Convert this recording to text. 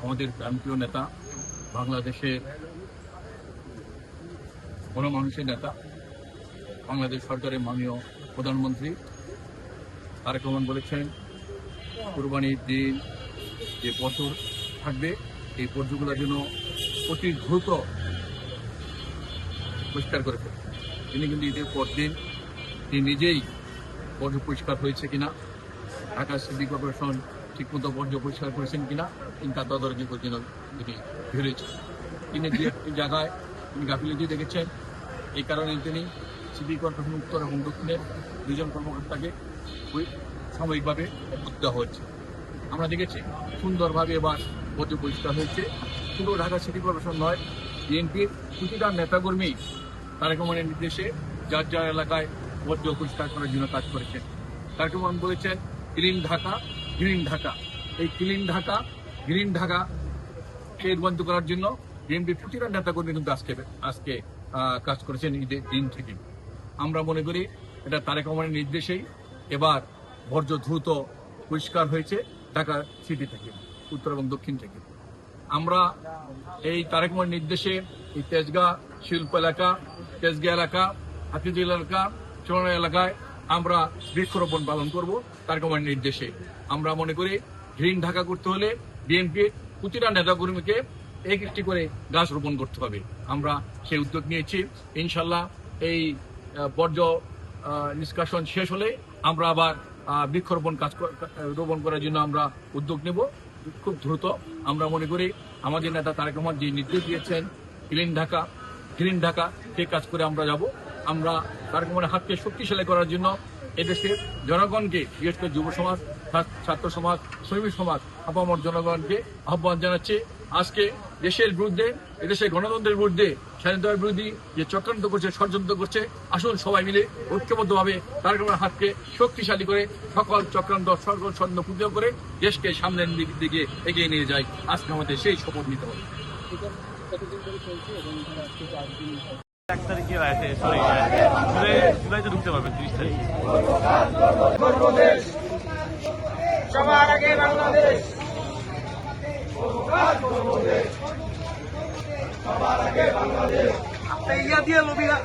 আমাদের প্রান্তীয় নেতা, বাংলাদেশের গণমানুষের নেতা, বাংলাদেশ সরকারের মাননীয় প্রধানমন্ত্রী তারেক রহমান বলেছেন কুরবানির দিন যে বছর থাকবে এই বর্জ্যগুলোর জন্য অতি দ্রুত পরিষ্কার করে ফেলবে। তিনি কিন্তু ঈদের পর দিন তিনি নিজেই বর্জ্য পরিষ্কার হয়েছে কিনা, ঢাকা সিটি কর্পোরেশন ঠিকমতো বর্জ্য পরিষ্কার করেছেন কিনা চিন্তা তদারকি করে তিনি বেরিয়েছেন। তিনি যে একটি জায়গায় তিনি গাফিলতি দেখেছেন, এই কারণে তিনি সিটি কর্পোরেশন উত্তর এবং দক্ষিণের দুজন কর্মকর্তাকে সাময়িকভাবে অবরুদ্ধ দেওয়া হয়েছে। আমরা দেখেছি সুন্দরভাবে এবার বর্জ্য পরিষ্কার হয়েছে। শুধু ঢাকা সিটি কর্পোরেশন নয়, বিএনপির প্রতিটা নেতাকর্মী তারেক রহমানের নির্দেশে যার যার এলাকায় বর্জ্য পরিষ্কার করার জন্য কাজ করেছেন। তারেক রহমান বলেছেন ক্লিন ঢাকা, গ্রিন ঢাকা। এই ক্লিন ঢাকা, গ্রিন ঢাকা কে রূপান্তরিত করার জন্য বিএনপির প্রতিটা নেতাকর্মী কিন্তু আজকে কাজ করেছেন ঈদের দিন থেকে। আমরা মনে করি এটা তারেক রহমানের নির্দেশেই এবার বর্জ্য দ্রুত পরিষ্কার হয়েছে ঢাকা সিটি থেকে, উত্তর এবং দক্ষিণ থেকে। আমরা এই তারেক রহমানের নির্দেশে এই তেজগাঁ শিল্প এলাকা, তেজগাঁ এলাকা, হাতিঝিল এলাকা, চৌরানা এলাকায় আমরা বৃক্ষরোপণ পালন করব তারেক রহমানের নির্দেশে। আমরা মনে করি গ্রিন ঢাকা করতে হলে বিএনপির প্রতিটা নেতাকর্মীকে একটি করে গাছ রোপণ করতে হবে। আমরা সেই উদ্যোগ নিয়েছি। ইনশাল্লাহ এই বর্জ্য নিষ্কাশন শেষ হলে আমরা আবার বৃক্ষরোপণ রোপণ করার জন্য আমরা উদ্যোগ নেব খুব দ্রুত। আমরা মনে করি আমাদের নেতা তারেক রহমান যে নির্দেশ দিয়েছেন ক্লিন ঢাকা, গ্রিন ঢাকা, সেই কাজ করে আমরা যাব। আমরা তারেক রহমানের হাতকে শক্তিশালী করার জন্য এদেশের জনগণকে, বিশেষ করে যুব সমাজ, ছাত্র সমাজ, শ্রমিক সমাজ, আপামর জনগণকে আহ্বান জানাচ্ছে আজকে দেশের বিরুদ্ধে, এদেশের গণতন্ত্রের বিরুদ্ধে, স্বাধীনতার বিরোধী যে চক্রান্ত করছে, ষড়যন্ত্র করছে, আসুন সবাই মিলে ঐক্যবদ্ধভাবে তারেক রহমানের হাতকে শক্তিশালী করে সকল চক্রান্ত সকল ছন্দ পুজো করে দেশকে সামনের দিকে এগিয়ে নিয়ে যায়। আজকে আমাদের সেই শপথ নিতে হবে। 1 তারিখে জুলাইতে ঢুকতে পারবেন 30 তারিখ। সবার আগে বাংলাদেশ, সবার আগে বাংলাদেশ। ইয়া দিয়ে লবিরা